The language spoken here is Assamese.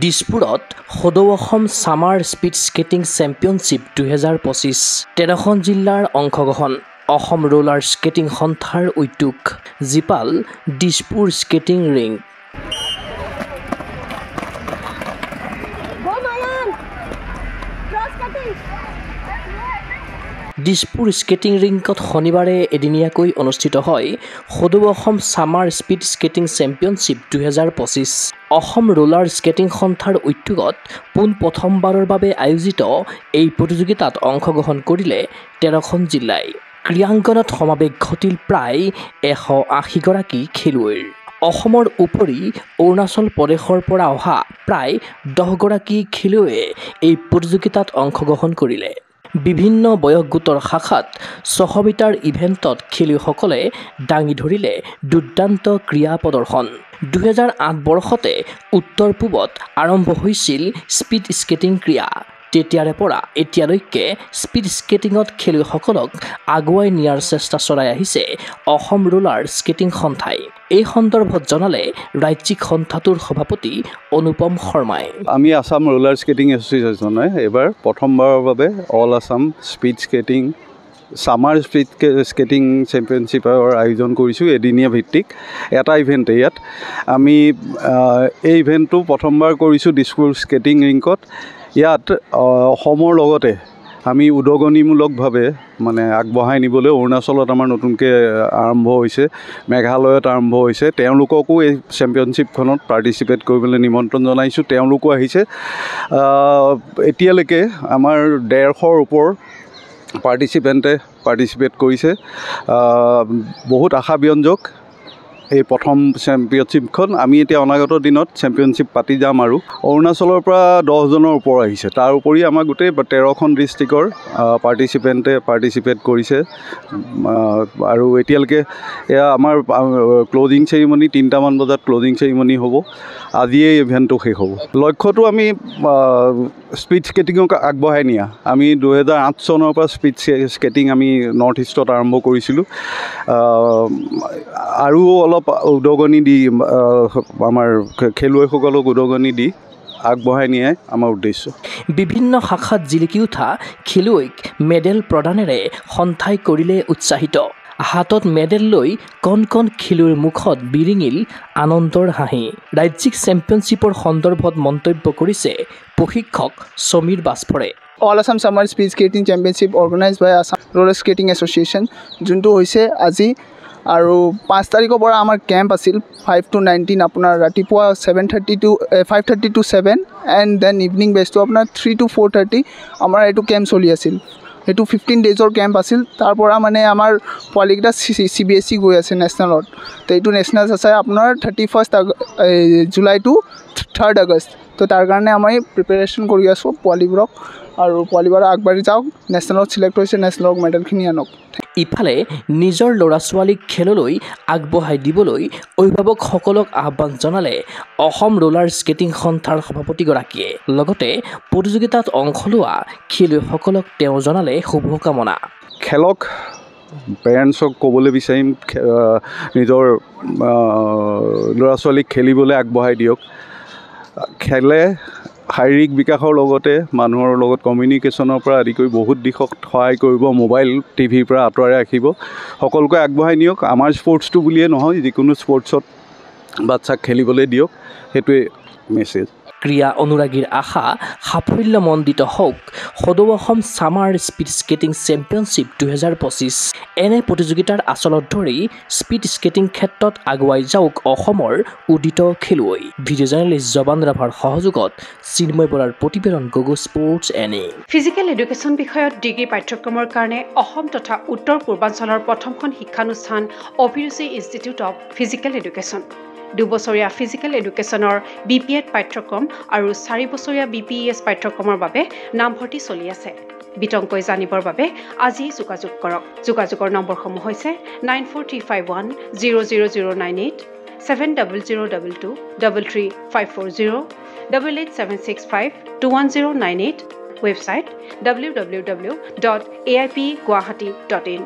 দিছপুৰত সদৌ Assam summer speed skating championship 2025 13খন জিলাৰ অংশগ্ৰহণ অসম ৰোলাৰ স্কেটিং সন্থাৰ উদ্যোগ জিপাল Dispur skating rink Dispur skating ৰিংকত শনিবাৰে এদিনীয়াকৈ অনুষ্ঠিত হয় সদৌ Assam summer speed skating championship 2025 Assam roller skating সন্থাৰ উদ্যোগত প্ৰথমবাৰৰ বাবে আয়োজিত এই প্ৰতিযোগিতাত অংশগ্ৰহণ কৰিলে 13খন জিলাই ক্ৰীড়াংগনত সমাৱেশ ঘটিল প্ৰায় 180 গৰাকী খেলুৱৈৰ অসমৰ উপৰি অৰুণাচল প্ৰদেশৰ পৰা অহা প্ৰায় 10 গৰাকী খেলুৱৈয়ে এই প্ৰতিযোগিতাত অংশগ্ৰহণ কৰিলে বিভিন্ন বয়স গোটৰ শাখাত 600 মিটাৰ ইভেণ্টত খেলুৱৈসকলে দাঙি ধৰিলে দুৰ্দান্ত ক্ৰীড়া প্ৰদৰ্শন 2008 বৰ্ষতে উত্তৰ পূবত আৰম্ভ হৈছিল স্পীড স্কেটিং ক্ৰীড়া তেতিয়াৰে পৰা এতিয়ালৈকে স্পীড স্কেটিঙত খেলুৱৈসকলক আগুৱাই নিয়াৰ চেষ্টা চলাই আহিছে অসম ৰোলাৰ স্কেটিং সন্থাই এই সন্দৰ্ভত জনালে ৰাজ্যিক সন্থাটোৰ সভাপতি অনুপম শৰ্মাই আমি আসাম ৰোলাৰ স্কেটিং এছ'চিয়েশ্যনে এবাৰ প্ৰথমবাৰৰ বাবে all Assam speed skating summer speed skating চেম্পিয়নশ্বিপৰ আয়োজন কৰিছোঁ এদিনীয়া ভিত্তিক এটা ইভেণ্ট ইয়াত আমি এই ইভেণ্টটো প্ৰথমবাৰ কৰিছোঁ দিছপুৰ স্কেটিং ৰিংকত ইয়াত অসমৰ লগতে আমি উদগনিমূলকভাৱে মানে আগবঢ়াই নিবলৈ অৰুণাচলত আমাৰ নতুনকৈ আৰম্ভ হৈছে মেঘালয়ত আৰম্ভ হৈছে তেওঁলোককো এই চেম্পিয়নশ্বিপখনত পাৰ্টিচিপেট কৰিবলৈ নিমন্ত্ৰণ জনাইছোঁ তেওঁলোকো আহিছে এতিয়ালৈকে আমাৰ 150ৰ ওপৰ পাৰ্টিচিপেট কৰিছে বহুত আশাব্যঞ্জক এই প্ৰথম চেম্পিয়নশ্বিপখন আমি এতিয়া অনাগত দিনত চেম্পিয়নশ্বিপ পাতি যাম আৰু অৰুণাচলৰ পৰা 10 জনৰ ওপৰ আহিছে তাৰ উপৰি আমাৰ গোটেই 13খন ডিষ্ট্ৰিক্টৰ পাৰ্টিচিপেট কৰিছে আৰু এতিয়ালৈকে এয়া আমাৰ ক্লজিং চেৰিমনি 3টামান বজাত ক্লজিং চেৰিমনি হ'ব আজিয়ে ইভেণ্টটো শেষ হ'ব লক্ষ্যটো আমি স্পীড স্কেটিঙক আগবঢ়াই নিয়া আমি 2008 চনৰ পৰা স্পীড স্কেটিং আমি নৰ্থ ইষ্টত আৰম্ভ কৰিছিলোঁ আৰু অলপ উদগনি দি আমাৰ খেলুৱৈসকলক উদগনি দি আগবঢ়াই নিয়াই আমাৰ উদ্দেশ্য বিভিন্ন শাখাত জিলিকি উঠা খেলুৱৈক মেডেল প্ৰদানেৰে সন্থাই কৰিলে উৎসাহিত হাতত মেডেল লৈ কণ খেলুৱৈৰ মুখত বিৰিঙিল আনন্দৰ হাঁহি ৰাজ্যিক চেম্পিয়নশ্বিপৰ সন্দৰ্ভত মন্তব্য কৰিছে প্ৰশিক্ষক Samir বাজপৰে All Assam Summer Speed Skating Championship organized by Assam Roller Skating Association যোনটো হৈছে আজি আৰু 5 তাৰিখৰ পৰা আমাৰ কেম্প আছিল 5 to 19 আপোনাৰ ৰাতিপুৱা 5:30 to 7 এণ্ড দেন ইভিনিং বেষ্টটো আপোনাৰ 3 to 4:30 আমাৰ এইটো কেম্প চলি আছিল এইটো 15 ডেজৰ কেম্প আছিল তাৰ পৰা মানে আমাৰ পোৱালিকেইটা CBSE গৈ আছে নেশ্যনেলত তো এইটো নেশ্যনেল আছে আপোনাৰ 31 জুলাই টু 3 আগষ্ট তো তাৰ কাৰণে আমি প্ৰিপেৰেশ্যন কৰি আছোঁ পোৱালিবোৰক আৰু পোৱালিবোৰ আগবাঢ়ি যাওক নেশ্যনেলত চিলেক্ট হৈছে নেশ্যনেলত মেডেলখিনি আনক ইফালে নিজৰ ল'ৰা ছোৱালীক খেললৈ আগবঢ়াই দিবলৈ অভিভাৱকসকলক আহ্বান জনালে অসম ৰোলাৰ স্কেটিং সন্থাৰ সভাপতিগৰাকীয়ে লগতে প্ৰতিযোগিতাত অংশ লোৱা খেলুৱৈসকলক তেওঁ জনালে শুভকামনা খেলক পেৰেণ্টছক ক'বলৈ বিচাৰিম নিজৰ ল'ৰা ছোৱালীক খেলিবলৈ আগবঢ়াই দিয়ক খেলে শাৰীৰিক বিকাশৰ লগতে মানুহৰ লগত কমিউনিকেশ্যনৰ পৰা আদি কৰি বহুত দিশত সহায় কৰিব মোবাইল টিভিৰ পৰা আঁতৰাই ৰাখিব সকলোকে আগবঢ়াই নিয়ক আমাৰ স্পৰ্টছটো বুলিয়ে নহয় যিকোনো স্পৰ্টছত বাচ্চাক খেলিবলৈ দিয়ক সেইটোৱে মেছেজ ক্ৰীড়া অনুৰাগীৰ আশা সাফল্যমণ্ডিত হওক সদৌ Assam summer speed skating championship 2025 এনে প্ৰতিযোগিতাৰ আচলত ধৰি স্পীড স্কেটিং ক্ষেত্ৰত আগুৱাই যাওক অসমৰ উদিত খেলুৱৈ ভিডিঅ' জাৰ্নেলিষ্ট জবান ৰাভাৰ সহযোগত চিন্ময় বৰাৰ প্ৰতিবেদন গগো স্পৰ্টছ এনে ফিজিকেল এডুকেশ্যন বিষয়ত ডিগ্ৰী পাঠ্যক্ৰমৰ কাৰণে অসম তথা উত্তৰ পূৰ্বাঞ্চলৰ প্ৰথমখন শিক্ষানুষ্ঠান অভিৰুচি ইনষ্টিটিউট অৱ ফিজিকেল এডুকেশ্যন 2 বছৰীয়া ফিজিকেল এডুকেশ্যনৰ BPEd পাঠ্যক্ৰম আৰু 4 বছৰীয়া BPES পাঠ্যক্ৰমৰ বাবে নামভৰ্তি চলি আছে বিতংকৈ জানিবৰ বাবে আজি যোগাযোগ কৰক যোগাযোগৰ নম্বৰসমূহ হৈছে 9435100098 7002233540 88765210098 ৱেবছাইট www.aipguwahati.in